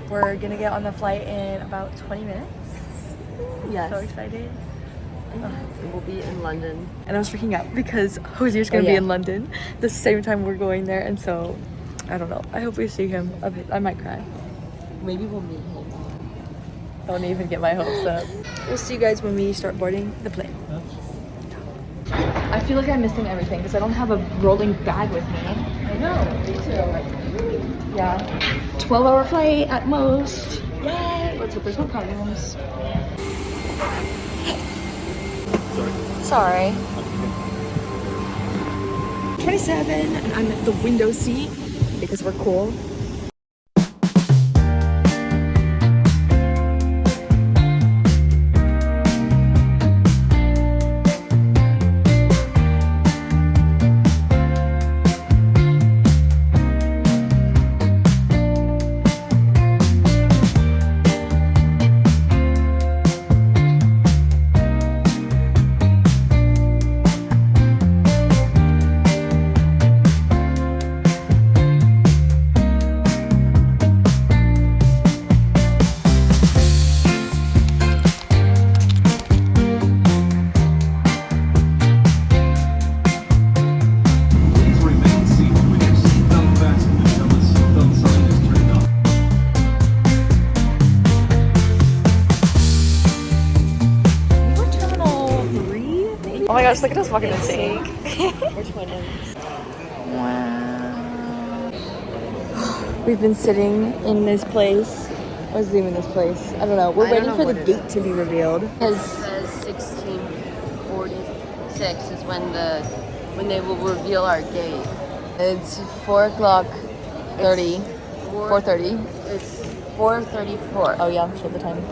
We're gonna get on the flight in about 20 minutes. Yes. So excited. And we'll be in London. And I was freaking out because Hosier's gonna be in London the same time we're going there, and so I don't know. I hope we see him a bit. I might cry. Maybe we'll meet him. Don't even get my hopes up. We'll see you guys when we start boarding the plane. I feel like I'm missing everything because I don't have a rolling bag with me. I know, me too. Yeah. 12-hour flight at most. Yay! Let's hope there's no problems. Sorry. 27, and I'm at the window seat because we're cool. Oh my gosh, look at us walking in sync. Which one? Wow. We've been sitting in this place. What's the name of this place? I don't know. We're waiting for the gate to be revealed. It says 1646 is when they will reveal our gate. It's 4:30. 4:30. It's 4:34. Oh yeah, show the time.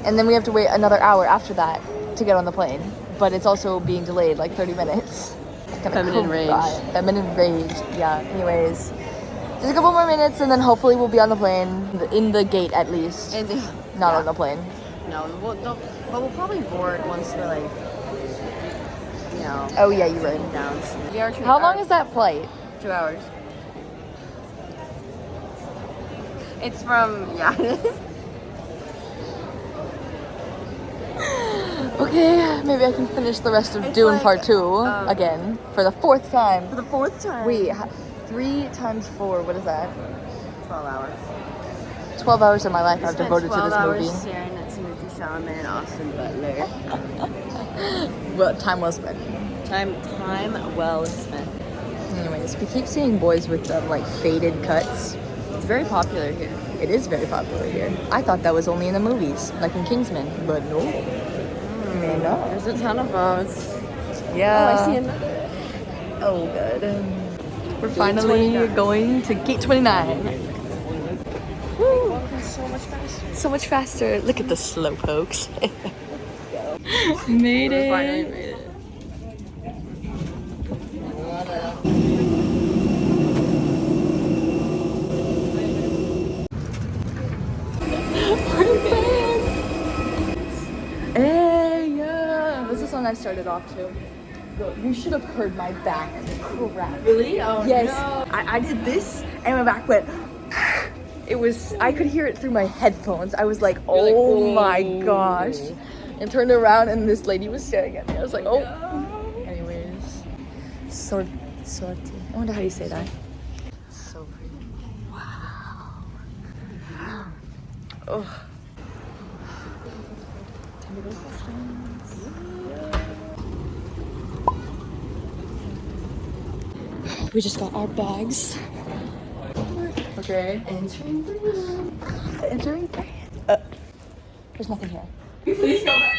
And then we have to wait another hour after that to get on the plane. But it's also being delayed like 30 minutes. Feminine rage. Feminine rage, yeah. Anyways, just a couple more minutes and then hopefully we'll be on the plane. In the gate at least. Not on the plane. No, but we'll probably board once we're like, you know. Oh yeah, you're right. Down. How long is that flight? 2 hours. It's from, yeah. Okay, maybe I can finish the rest of Dune like, Part 2 again for the 4th time. For the 4th time. Wait, 3 times 4, what is that? 12 hours. 12 hours of my life I've devoted to this movie. 12 hours staring at Timothy Chalamet and Austin Butler. Well, time well spent. Time well spent. Anyways, we keep seeing boys with like faded cuts. It's very popular here. It is very popular here. I thought that was only in the movies, like in Kingsman, but no. No. There's a ton of those. Yeah. Oh, I see another. Oh, good. We're finally going to Gate 29. Woo! So much faster. So much faster. Look at the slowpokes. Made it. Finally made it. I started off to. You should have heard my back crack. Really? Oh yes. No. I did this and my back went. It was, I could hear it through my headphones. I was like, oh my gosh. And turned around and this lady was staring at me. I was like, oh. Anyways. Sorti. I wonder how you say that. So pretty. Wow. Oh. Time to go questions. We just got our bags. Okay. Entering France. There's nothing here. Please go back.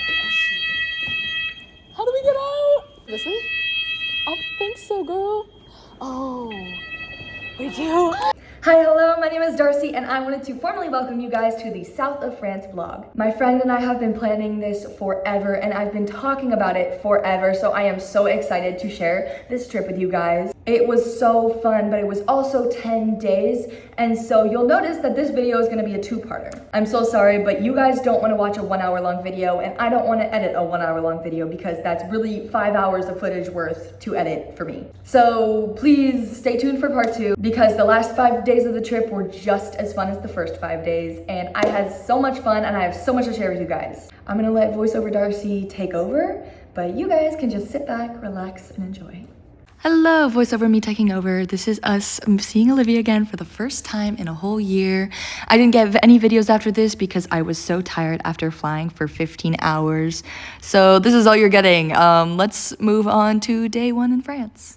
How do we get out? This way? I think so, girl. Oh, we do. Hi, hello, my name is Darcy and I wanted to formally welcome you guys to the South of France vlog. My friend and I have been planning this forever and I've been talking about it forever, so I am so excited to share this trip with you guys. It was so fun, but it was also 10 days, and so you'll notice that this video is gonna be a two-parter. I'm so sorry, but you guys don't wanna watch a 1 hour long video and I don't wanna edit a 1 hour long video because that's really 5 hours of footage worth to edit for me. So please stay tuned for part 2 because the last 5 days of the trip were just as fun as the first 5 days, and I had so much fun and I have so much to share with you guys. I'm gonna let voiceover Darcy take over, but you guys can just sit back, relax, and enjoy. Hello, voiceover me taking over. This is us. I'm seeing Olivia again for the first time in a whole year. I didn't get any videos after this because I was so tired after flying for 15 hours. So this is all you're getting. Let's move on to day 1 in France.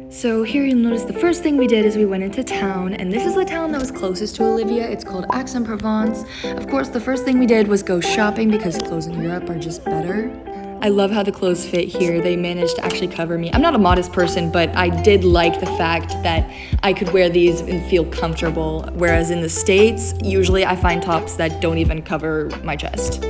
So here you'll notice the first thing we did is we went into town, and this is the town that was closest to Olivia. It's called Aix-en-Provence. Of course, the first thing we did was go shopping because clothes in Europe are just better. I love how the clothes fit here. They managed to actually cover me. I'm not a modest person, but I did like the fact that I could wear these and feel comfortable, whereas in the States, usually I find tops that don't even cover my chest.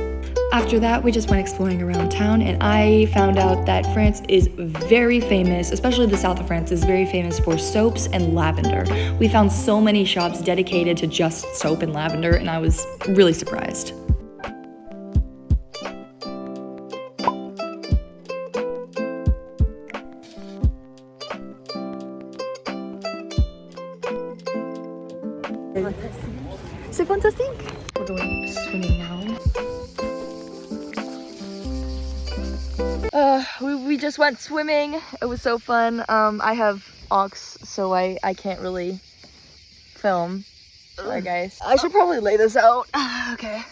After that, we just went exploring around town, and I found out that France is very famous, especially the south of France, is very famous for soaps and lavender. We found so many shops dedicated to just soap and lavender, and I was really surprised. C'est fantastique! We're going swimming now. We just went swimming. It was so fun. I have aux, so I can't really film. Sorry guys. I should probably lay this out. Okay.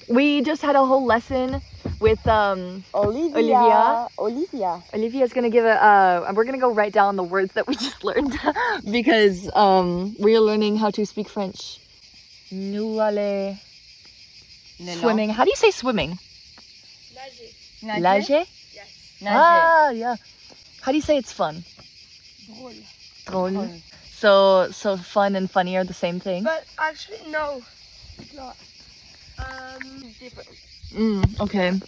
We just had a whole lesson with Olivia. Olivia's gonna give we're gonna go write down the words that we just learned because we're learning how to speak French. Nous allons swimming. How do you say swimming? Nager. Nager? Ah, yeah. How do you say it's fun? Drôle. Drôle. So fun and funny are the same thing? But actually, no. It's not. It's different. Okay.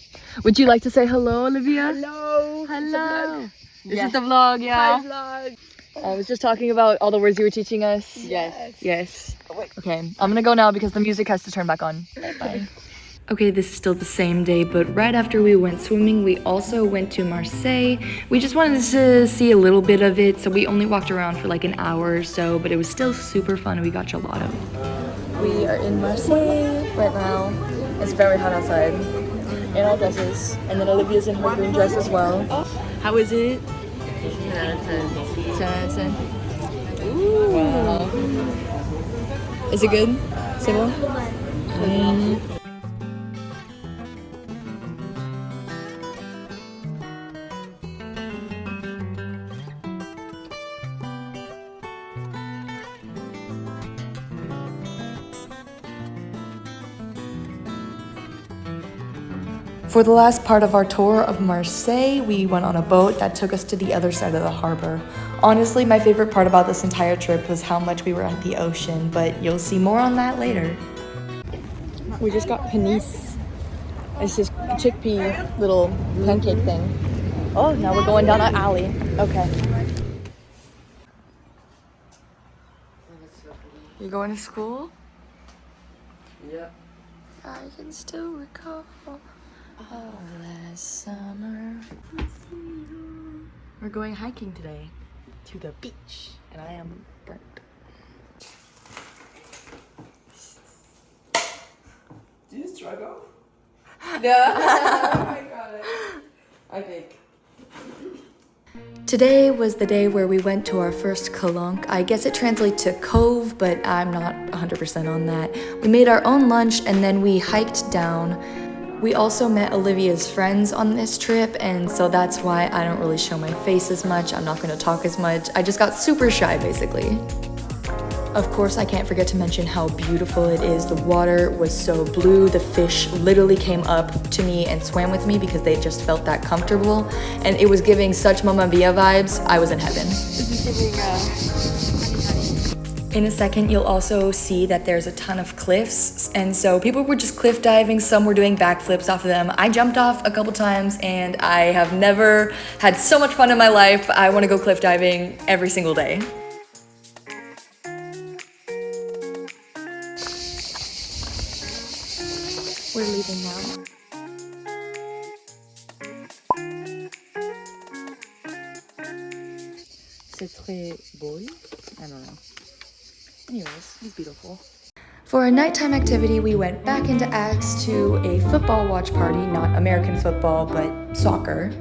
Would you like to say hello, Olivia? Hello. Hello. This is the vlog, yeah. Hi, vlog. I was just talking about all the words you were teaching us. Yes. Yes. Oh, wait. Okay, I'm gonna go now because the music has to turn back on. Bye. Okay, this is still the same day, but right after we went swimming, we also went to Marseille. We just wanted to see a little bit of it, so we only walked around for like an hour or so, but it was still super fun and we got gelato. We are in Marseille right now. It's very hot outside. In our dresses. And then Olivia's in her green dress as well. How is it? 10 out of 10. Ooh. Wow. Is it good? C'est bon? For the last part of our tour of Marseille, we went on a boat that took us to the other side of the harbor. Honestly, my favorite part about this entire trip was how much we were at the ocean, but you'll see more on that later. We just got panisse. It's this chickpea little pancake thing. Oh, now we're going down an alley. Okay. You going to school? Yeah. I can still recall. Oh, last summer. We're going hiking today to the beach, and I am burnt. Do you struggle? No. Oh my god. I think. Today was the day where we went to our first Calanque. I guess it translates to Cove, but I'm not 100% on that. We made our own lunch and then we hiked down. We also met Olivia's friends on this trip, and so that's why I don't really show my face as much. I'm not going to talk as much. I just got super shy, basically. Of course, I can't forget to mention how beautiful it is. The water was so blue. The fish literally came up to me and swam with me because they just felt that comfortable. And it was giving such Mamma Mia vibes. I was in heaven. In a second, you'll also see that there's a ton of cliffs, and so people were just cliff diving, some were doing backflips off of them. I jumped off a couple times, and I have never had so much fun in my life. I want to go cliff diving every single day. We're leaving now. C'est très beau. I don't know. Anyways, it's beautiful. For a nighttime activity, we went back into Axe to a football watch party, not American football, but soccer.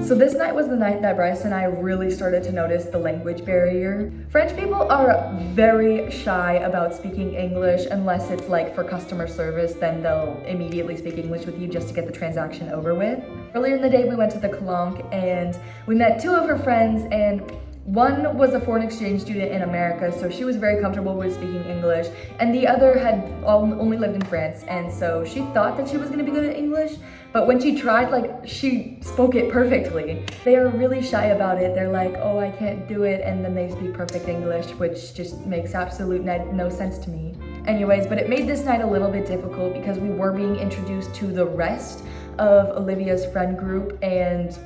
So this night was the night that Bryce and I really started to notice the language barrier. French people are very shy about speaking English unless it's like for customer service, then they'll immediately speak English with you just to get the transaction over with. Earlier in the day, we went to the Calanque and we met two of her friends, and one was a foreign exchange student in America, so she was very comfortable with speaking English, and the other had only lived in France, and so she thought that she was gonna be good at English, but when she tried, like, she spoke it perfectly. They are really shy about it. They're like, oh, I can't do it, and then they speak perfect English, which just makes absolute no sense to me. Anyways, but it made this night a little bit difficult because we were being introduced to the rest of Olivia's friend group, and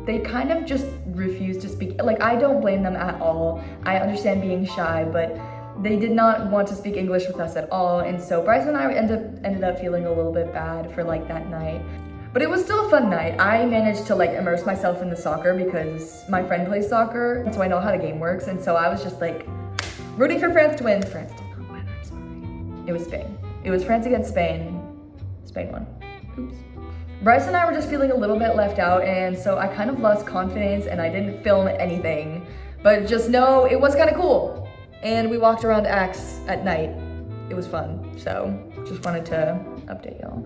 they kind of just refused to speak. Like, I don't blame them at all. I understand being shy, but they did not want to speak English with us at all. And so Bryce and I ended up feeling a little bit bad for like that night. But it was still a fun night. I managed to like immerse myself in the soccer because my friend plays soccer, so I know how the game works. And so I was just like rooting for France to win. France did not win, I'm sorry. It was Spain. It was France against Spain. Spain won. Oops. Bryce and I were just feeling a little bit left out, and so I kind of lost confidence and I didn't film anything. But just know it was kind of cool. And we walked around Axe at night. It was fun. So just wanted to update y'all.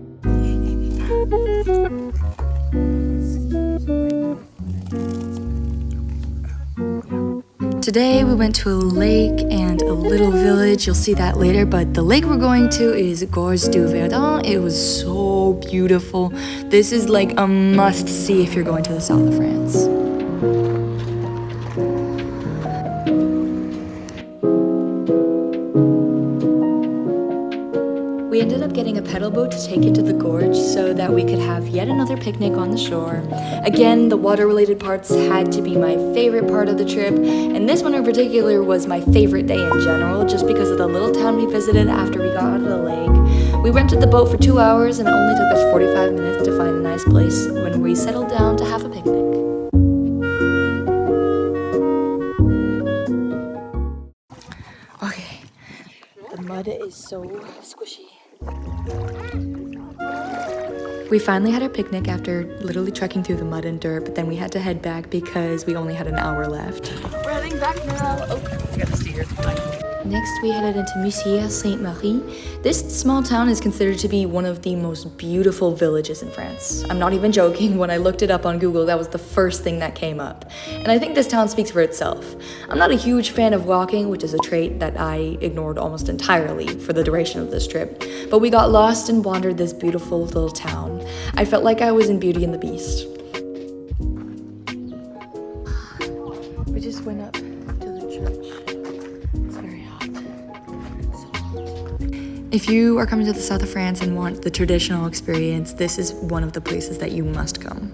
Today we went to a lake and a little village. You'll see that later, but the lake we're going to is Gorges du Verdon. It was so beautiful. This is like a must-see if you're going to the south of France. We ended up getting a pedal boat to take it to the gorge so that we could have yet another picnic on the shore. Again, the water-related parts had to be my favorite part of the trip, and this one in particular was my favorite day in general, just because of the little town we visited after we got out of the lake. We rented the boat for 2 hours, and it only took us 45 minutes to find a nice place when we settled down to have a picnic. Okay, the mud is so squishy. We finally had our picnic after literally trekking through the mud and dirt, but then we had to head back because we only had an hour left. We're heading back now. Oh, I got to stay here. Next, we headed into Musier Sainte-Marie. This small town is considered to be one of the most beautiful villages in France. I'm not even joking. When I looked it up on Google, that was the first thing that came up. And I think this town speaks for itself. I'm not a huge fan of walking, which is a trait that I ignored almost entirely for the duration of this trip. But we got lost and wandered this beautiful little town. I felt like I was in Beauty and the Beast. We just went up to the church. If you are coming to the south of France and want the traditional experience, this is one of the places that you must come.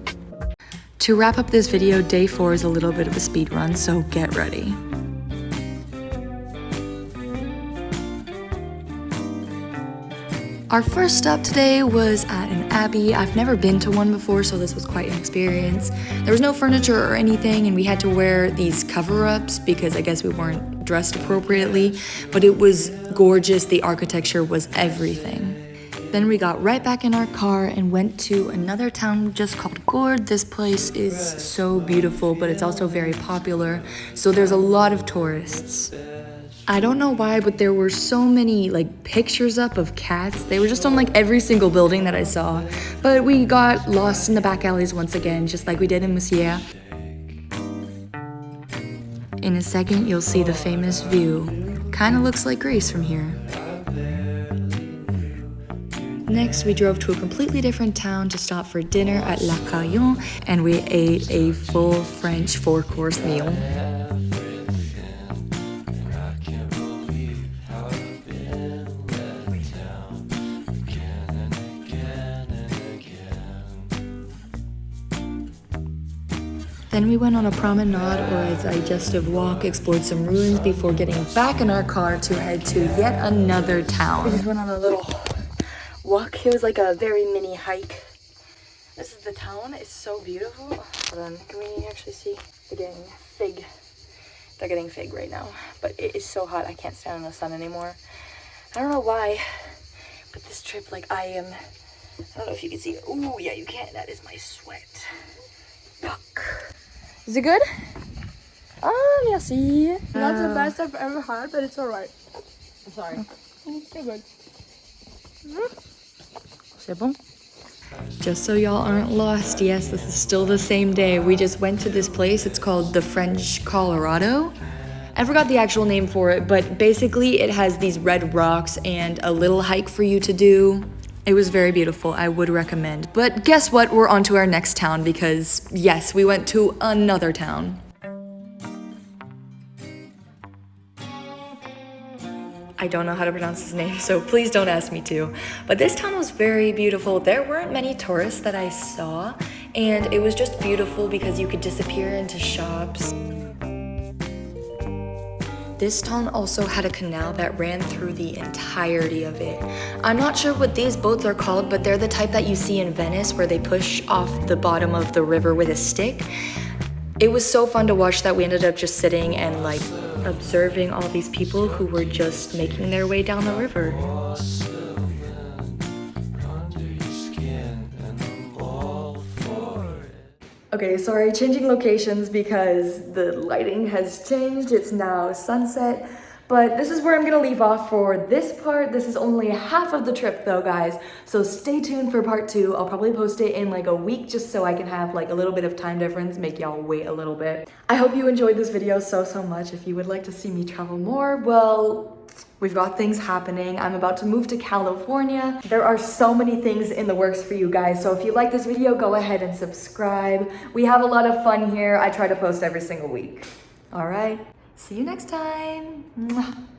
To wrap up this video, day 4 is a little bit of a speed run, so get ready. Our first stop today was at an abbey. I've never been to one before, so this was quite an experience. There was no furniture or anything, and we had to wear these cover-ups because I guess we weren't dressed appropriately, but it was gorgeous. The architecture was everything. Then we got right back in our car and went to another town just called Gordes. This place is so beautiful, but it's also very popular, so there's a lot of tourists. I don't know why, but there were so many like pictures up of cats. They were just on like every single building that I saw. But we got lost in the back alleys once again, just like we did in Musier. In a second, you'll see the famous view. Kinda looks like Greece from here. Next, we drove to a completely different town to stop for dinner at La Caillon, and we ate a full French 4-course meal. Then we went on a promenade or a digestive walk, explored some ruins before getting back in our car to head to yet another town. We just went on a little walk. It was like a very mini hike. This is the town. It's so beautiful. Hold on, can we actually see? They're getting fig. They're getting fig right now. But it is so hot. I can't stand in the sun anymore. I don't know why, but this trip, like I don't know if you can see it. Ooh, yeah, you can. That is my sweat. Fuck. Is it good? Ah, merci. Not the best I've ever had, but it's alright. I'm sorry. It's so good. C'est bon? Just so y'all aren't lost, yes, this is still the same day. We just went to this place. It's called the French Colorado. I forgot the actual name for it, but basically it has these red rocks and a little hike for you to do. It was very beautiful. I would recommend. But guess what? We're on to our next town because, yes, we went to another town. I don't know how to pronounce his name, so please don't ask me to. But this town was very beautiful. There weren't many tourists that I saw, and it was just beautiful because you could disappear into shops. This town also had a canal that ran through the entirety of it. I'm not sure what these boats are called, but they're the type that you see in Venice where they push off the bottom of the river with a stick. It was so fun to watch that we ended up just sitting and like observing all these people who were just making their way down the river. Okay, sorry, changing locations because the lighting has changed. It's now sunset, but this is where I'm gonna leave off for this part. This is only half of the trip though, guys, so stay tuned for part 2. I'll probably post it in like a week just so I can have like a little bit of time difference, make y'all wait a little bit. I hope you enjoyed this video so much. If you would like to see me travel more, well, we've got things happening. I'm about to move to California. There are so many things in the works for you guys. So if you like this video, go ahead and subscribe. We have a lot of fun here. I try to post every single week. All right, see you next time. Mwah.